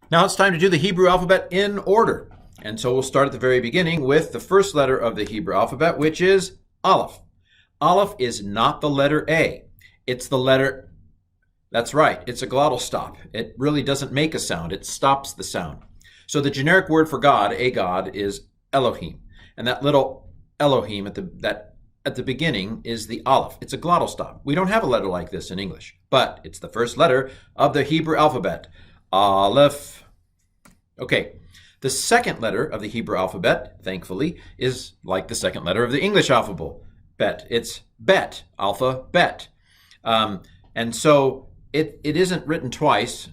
Now it's time to do the Hebrew alphabet in order. And so we'll start at the very beginning with the first letter of the Hebrew alphabet, which is Aleph. Aleph is not the letter A. It's the letter, that's right, it's a glottal stop. It really doesn't make a sound, it stops the sound. So the generic word for God, a God, is Elohim. And that little Elohim at the beginning is the Aleph. It's a glottal stop. We don't have a letter like this in English, but it's the first letter of the Hebrew alphabet. Aleph. Okay, the second letter of the Hebrew alphabet, thankfully, is like the second letter of the English alphabet. It's Bet, alpha, Bet. And so it isn't written twice,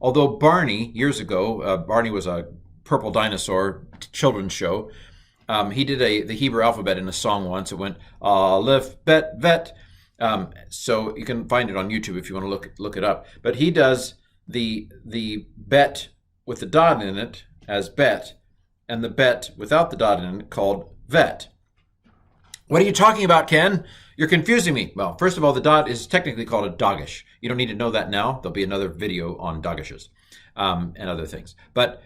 although Barney, years ago, Barney was a purple dinosaur children's show. He did the Hebrew alphabet in a song once. It went Aleph, Bet, Vet. So you can find it on YouTube if you want to look it up. But he does the Bet with the dot in it as Bet, and the Bet without the dot in it called Vet. What are you talking about, Ken? You're confusing me. Well, first of all, the dot is technically called a dagesh. You don't need to know that now. There'll be another video on dageshes and other things. But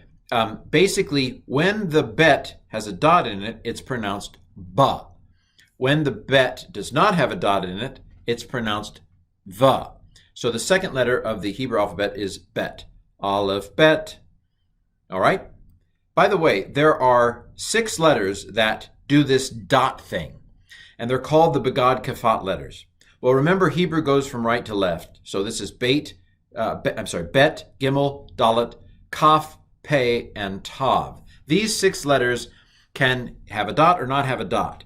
basically, when the Bet has a dot in it, it's pronounced ba. When the Bet does not have a dot in it, it's pronounced va. So the second letter of the Hebrew alphabet is Bet. Aleph, Bet. All right? By the way, there are 6 letters that do this dot thing, and they're called the Begad Kafat letters. Well, remember, Hebrew goes from right to left. So this is Bet, Gimel, Dalet, Kaf, Pei, and Tav. These 6 letters can have a dot or not have a dot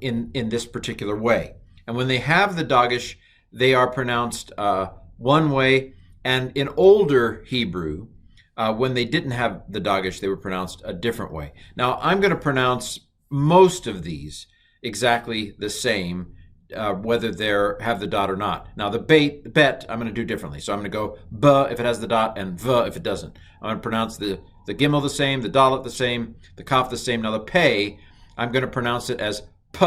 in this particular way. And when they have the dagesh, they are pronounced one way. And in older Hebrew, when they didn't have the dagesh, they were pronounced a different way. Now, I'm going to pronounce most of these exactly the same, whether they have the dot or not. Now, the Bet, I'm going to do differently. So I'm going to go ba if it has the dot and va if it doesn't. I'm going to pronounce the Gimel the same, the Dalet the same, the Kaf the same. Now, the Pei, I'm going to pronounce it as P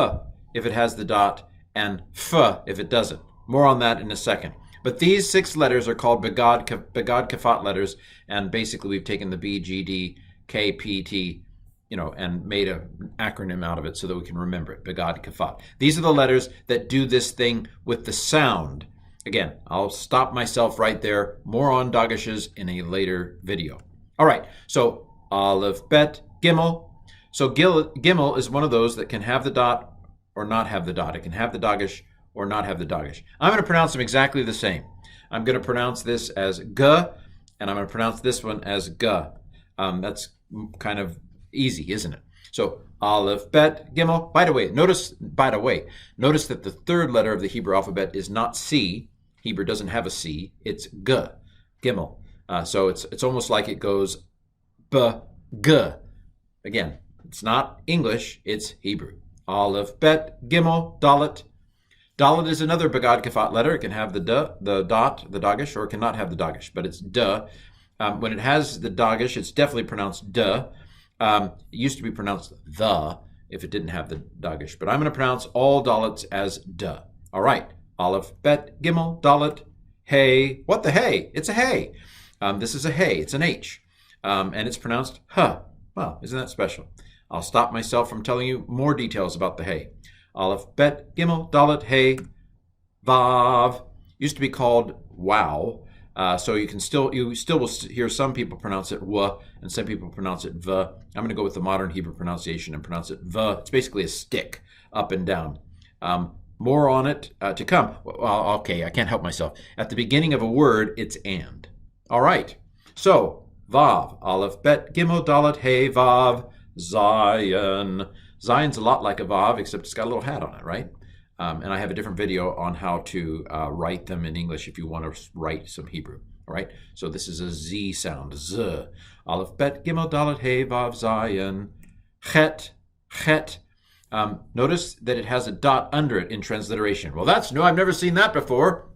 if it has the dot and F if it doesn't. More on that in a second. But these 6 letters are called Begad Kafat letters, and basically we've taken the B, G, D, K, P, T, and made an acronym out of it so that we can remember it, Begad Kafat. These are the letters that do this thing with the sound. Again, I'll stop myself right there. More on dageshes in a later video. All right, so Aleph, Bet, Gimel. So Gimel is one of those that can have the dot or not have the dot. It can have the dagesh or not have the dagesh. I'm going to pronounce them exactly the same. I'm going to pronounce this as G, and I'm going to pronounce this one as G. That's kind of easy, isn't it? So Aleph, Bet, Gimel. By the way, notice that the third letter of the Hebrew alphabet is not C. Hebrew doesn't have a C. It's G, Gimel. So it's almost like it goes B, G. Again, it's not English, it's Hebrew. Aleph, Bet, Gimel, Dalet. Dalet is another Begad Kafat letter. It can have the dot, the dagesh, or it cannot have the dagesh, but it's duh. When it has the dagesh, it's definitely pronounced duh. It used to be pronounced the if it didn't have the dagesh, but I'm going to pronounce all dalets as duh. All right, Aleph, Bet, Gimel, Dalet, Hey. What the hey? It's a hey. This is a hey. It's an H, and it's pronounced huh. Well, isn't that special? I'll stop myself from telling you more details about the hey. Aleph, Bet, Gimel, Dalet, Hey, Vav. Used to be called wow. So you still will hear some people pronounce it wa and some people pronounce it v. I'm going to go with the modern Hebrew pronunciation and pronounce it v. It's basically a stick up and down. More on it to come. Well, okay, I can't help myself. At the beginning of a word, it's and. All right. So vav, Aleph, Bet, Gimel, Dalet, Hey, Vav, Zion. Zion's a lot like a vav, except it's got a little hat on it, right? And I have a different video on how to write them in English if you want to write some Hebrew. All right? So this is a Z sound. Z. Aleph, Bet, Gimel, Dalet, Hey, Vav, Zion. Chet. Chet. Notice that it has a dot under it in transliteration. Well, that's new. I've never seen that before.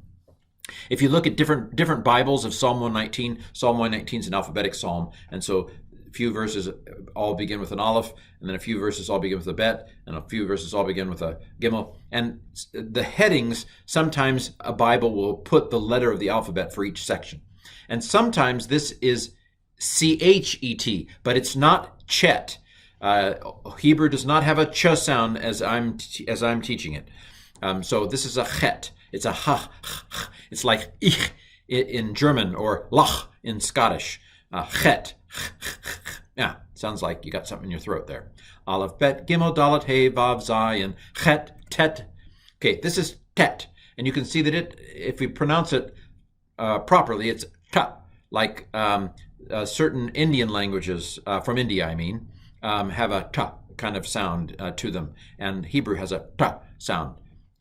If you look at different Bibles of Psalm 119, Psalm 119 is an alphabetic psalm. And so a few verses all begin with an Aleph, and then a few verses all begin with a Bet, and a few verses all begin with a Gimel. And the headings, sometimes a Bible will put the letter of the alphabet for each section. And sometimes this is C-H-E-T, but it's not chet. Hebrew does not have a ch sound as I'm teaching it. So this is a chet. It's a ha. It's like ich in German or lach in Scottish. Chet. Yeah, sounds like you got something in your throat there. Aleph, bet, gimel, dalet, hey, vav, zayin, chet, tet. Okay, this is tet. And you can see that if we pronounce it properly, it's ta, like certain Indian languages, from India, I mean, have a ta kind of sound to them. And Hebrew has a ta sound.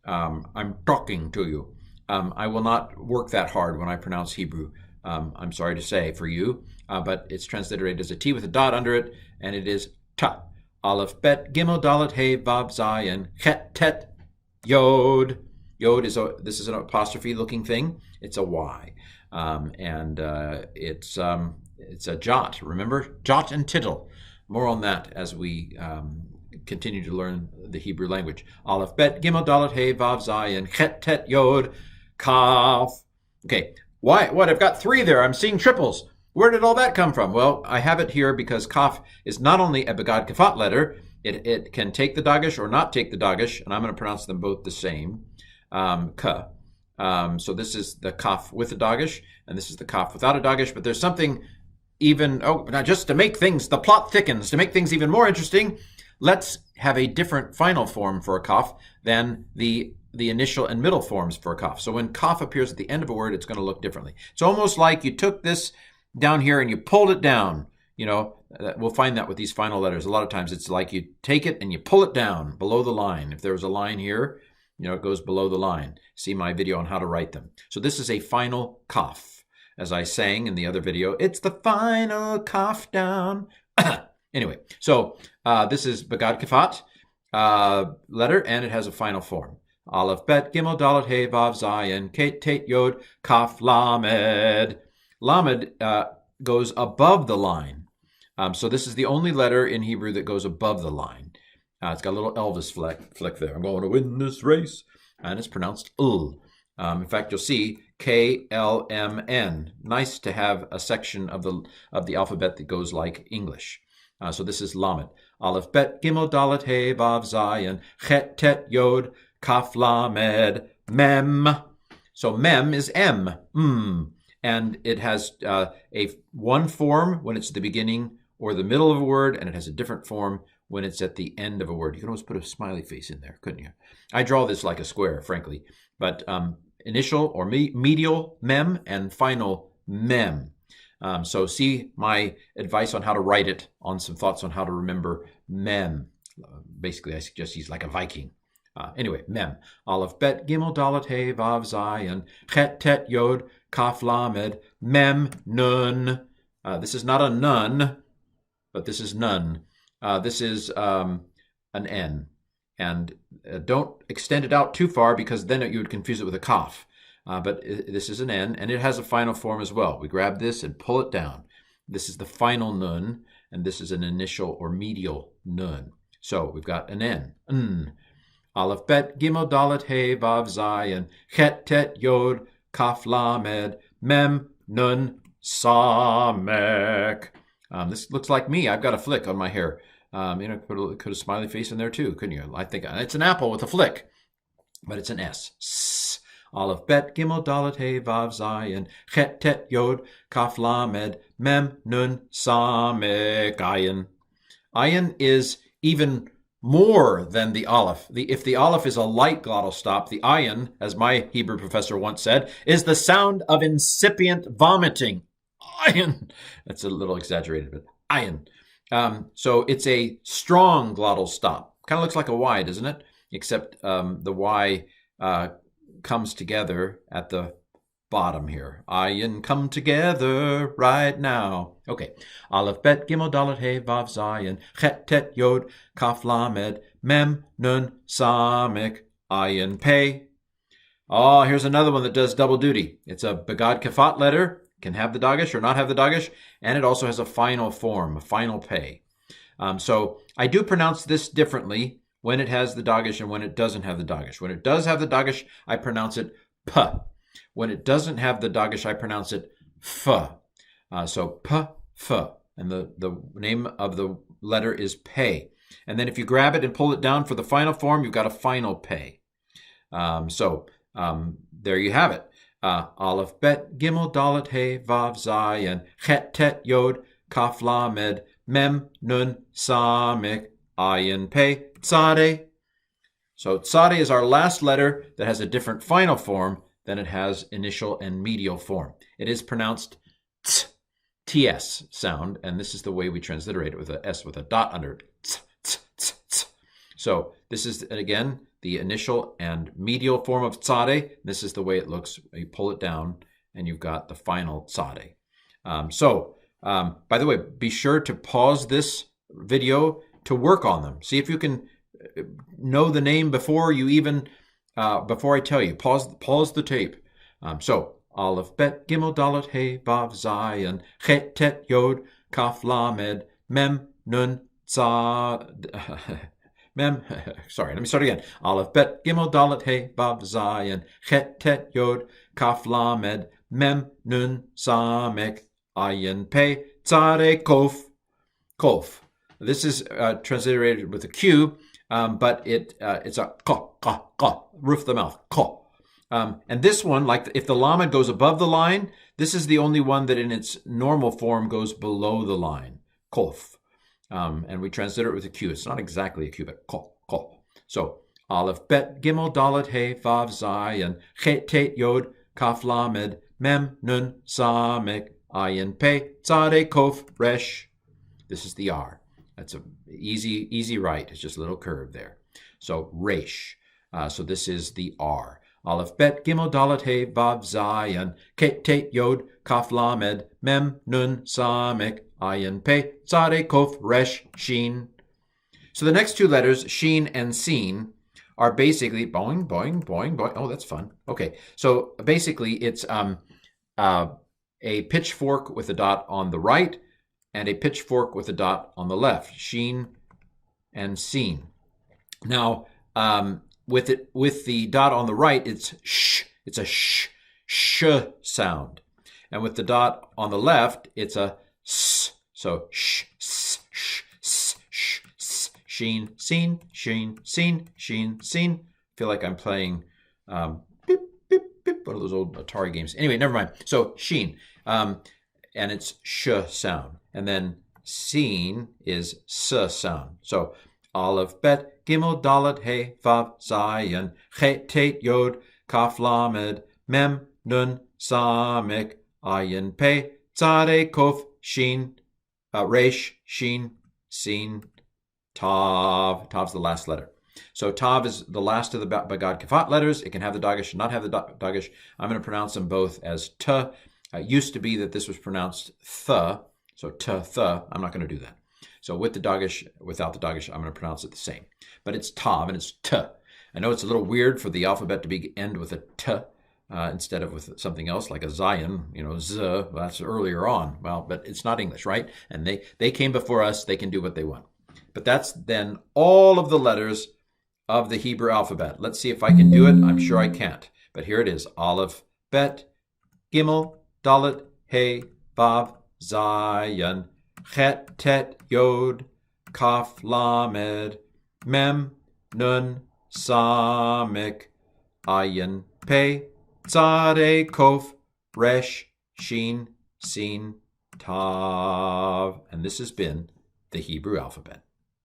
I'm talking to you. I will not work that hard when I pronounce Hebrew. I'm sorry to say for you, but it's transliterated as a T with a dot under it, and it is ta. Aleph, bet, gimel, dalet, hey, vav, zayin, chet, tet, yod. Yod this is an apostrophe looking thing. It's a Y, and it's a jot. Remember, jot and tittle. More on that as we continue to learn the Hebrew language. Aleph, bet, gimel, dalet, hey, vav, zayin, chet, tet, yod, kaf. Okay, why? What? I've got 3 there. I'm seeing triples. Where did all that come from? Well, I have it here because kaf is not only a Begad Kafat letter, it can take the dagesh or not take the dagesh, and I'm going to pronounce them both the same. Ka. So this is the kaf with a dagesh, and this is the kaf without a dagesh, but there's something even, now just to make things, the plot thickens, to make things even more interesting, let's have a different final form for a kaf than the initial and middle forms for a kaf. So when kaf appears at the end of a word, it's going to look differently. It's almost like you took this down here and you pulled it down. We'll find that with these final letters. A lot of times it's like you take it and you pull it down below the line. If there was a line here, it goes below the line. See my video on how to write them. So this is a final kaf. As I sang in the other video, it's the final kaf down. Anyway, so this is Begad Kafat letter, and it has a final form. Aleph, bet, gimel, dalet, hey, vav, zayin, ket, tet, yod, kaf, lamed. Lamed goes above the line. So this is the only letter in Hebrew that goes above the line. It's got a little Elvis flick there. I'm going to win this race. And it's pronounced ul. In fact, you'll see K-L-M-N. Nice to have a section of the alphabet that goes like English. So this is Lamed. Aleph, bet, gimel, dalet, hey, vav, zayin, chet, tet, yod, kaf, lamed, mem. So mem is M. And it has one form when it's the beginning or the middle of a word, and it has a different form when it's at the end of a word. You could almost put a smiley face in there, couldn't you? I draw this like a square, frankly. But initial or medial, mem, and final, mem. So see my advice on how to write it, on some thoughts on how to remember mem. Basically, I suggest he's like a Viking. Anyway, mem. Aleph, bet, gimel, dalet, hey, vav, zayin, chet, tet, yod, kaf, lamed, mem, nun. This is not a nun, but this is nun. This is an N. And don't extend it out too far because then you would confuse it with a kaf. But this is an N, and it has a final form as well. We grab this and pull it down. This is the final nun, and this is an initial or medial nun. So we've got an N. Aleph, bet, gimel, dalet, hey, vav, zayin, chet, tet, yod, kaf, lamed, mem, nun, samek. This looks like me. I've got a flick on my hair. Put a smiley face in there too, couldn't you? I think it's an apple with a flick, but it's an S. Aleph, bet, gimel, dalet, hey, vav, zayin, chet, tet, yod, kaf, lamed, mem, nun, samek, ayin. Ayin is even more than the aleph. If the aleph is a light glottal stop, the ayin, as my Hebrew professor once said, is the sound of incipient vomiting. Ayin. That's a little exaggerated, but ayin. So it's a strong glottal stop. Kind of looks like a Y, doesn't it? Except the Y comes together at the bottom here. Ayin, come together right now. Okay. Aleph, bet, gimel, dalet, hey, vav, zayin, chet, tet, yod, kaf, lamed, mem, nun, samek, ayin, pei. Oh, here's another one that does double duty. It's a Begad Kafat letter. Can have the dagesh or not have the dagesh. And it also has a final form, a final pei. So I do pronounce this differently when it has the dagesh and when it doesn't have the dagesh. When it does have the dagesh, I pronounce it p. When it doesn't have the dagesh, I pronounce it F. So P, F. And the name of the letter is pay. And then if you grab it and pull it down for the final form, you've got a final pay. There you have it. Aleph, Bet, Gimel, Dalet, He, Vav, Zayin, Chet, Tet, Yod, Kaf, Lamed, Mem, Nun, Samik, Ayin, Pei, Tzadeh. So Tzadeh is our last letter that has a different final form than it has initial and medial form. It is pronounced T, TS sound, and this is the way we transliterate it with a S with a dot under it. T, T, T, T. So this is, again, the initial and medial form of Tzadeh. This is the way it looks. You pull it down, and you've got the final Tzadeh. By the way, be sure to pause this video to work on them. See if you can know the name before you even, before I tell you. Pause the tape. Aleph, Bet, Gimel, Dalet, He, Vav, Zayin, Chet, Tet, Yod, Kaf, Lamed, Mem, Nun, sorry, let me start again. Aleph, Bet, Gimel, Dalet, He, Vav, Zayin, Chet, Tet, Yod, Kaf, Lamed, Mem, Nun, Samek, Ayin, Pei, Tzadeh, Kof. Kof. This is transliterated with a Q, but it's a ko, roof of the mouth, ko. And this one, like if the lamed goes above the line, this is the only one that in its normal form goes below the line, kof. And we translate it with a Q. It's not exactly a Q, but ko. So, Aleph, Bet, Gimel, Dalet, He, Vav, Zayin, Chet, Tet, Yod, Kaf, Lamed, Mem, Nun, Samek, Ayin, Pei, Tzadeh, Kof, Resh. This is the R. That's a easy right. It's just a little curve there. So, Resh. So this is the R. Aleph, Bet, Gimel, Dalet, He, Vav, Zayin, Chet, Tet, Yod, Kaf, Lamed, Mem, Nun, Samek, Ayin, Pei, Tzadeh, Kof, Resh, Shin. So the next two letters, Shin and Sin, are basically boing, boing, boing, boing. Oh, that's fun. Okay, so basically it's a pitchfork with a dot on the right and a pitchfork with a dot on the left. Shin and Sin. Now, with the dot on the right, it's sh. It's a sh sound, and with the dot on the left, it's a s. So sh, s, sh, s, sh, s, sheen, seen, sheen, seen, sheen, seen. Feel like I'm playing beep, beep, beep, one of those old Atari games. Anyway, never mind. So sheen, and it's sh sound, and then seen is s sound. So Aleph, Bet, Gimel, Dalet, He, Vav, Zayin, Chet, Tet, Yod, Kaf, Lamed, Mem, Nun, Samek, Ayin, Pei, Tzadeh, Kof, Shin, Resh, Shin, Sin, Tav. Tav's the last letter. So Tav is the last of the Bagad Kafat letters. It can have the Dagesh, not have the Dagesh. I'm going to pronounce them both as T. It used to be that this was pronounced Th. So T, Th. I'm not going to do that. So with the Dagesh, without the Dagesh, I'm going to pronounce it the same. But it's Tav and it's T. I know it's a little weird for the alphabet to end with a T instead of with something else like a Zion, Z. That's earlier on. Well, but it's not English, right? And they came before us. They can do what they want. But that's then all of the letters of the Hebrew alphabet. Let's see if I can do it. I'm sure I can't. But here it is. Aleph, Bet, Gimel, Dalet, He, Vav, Zayin, Chet, Tet, Yod, Kaf, Lamed, Mem, Nun, Samek, Ayin, Pei, Tzadeh, Kof, Resh, Shin, Sin, Tav. And this has been the Hebrew alphabet.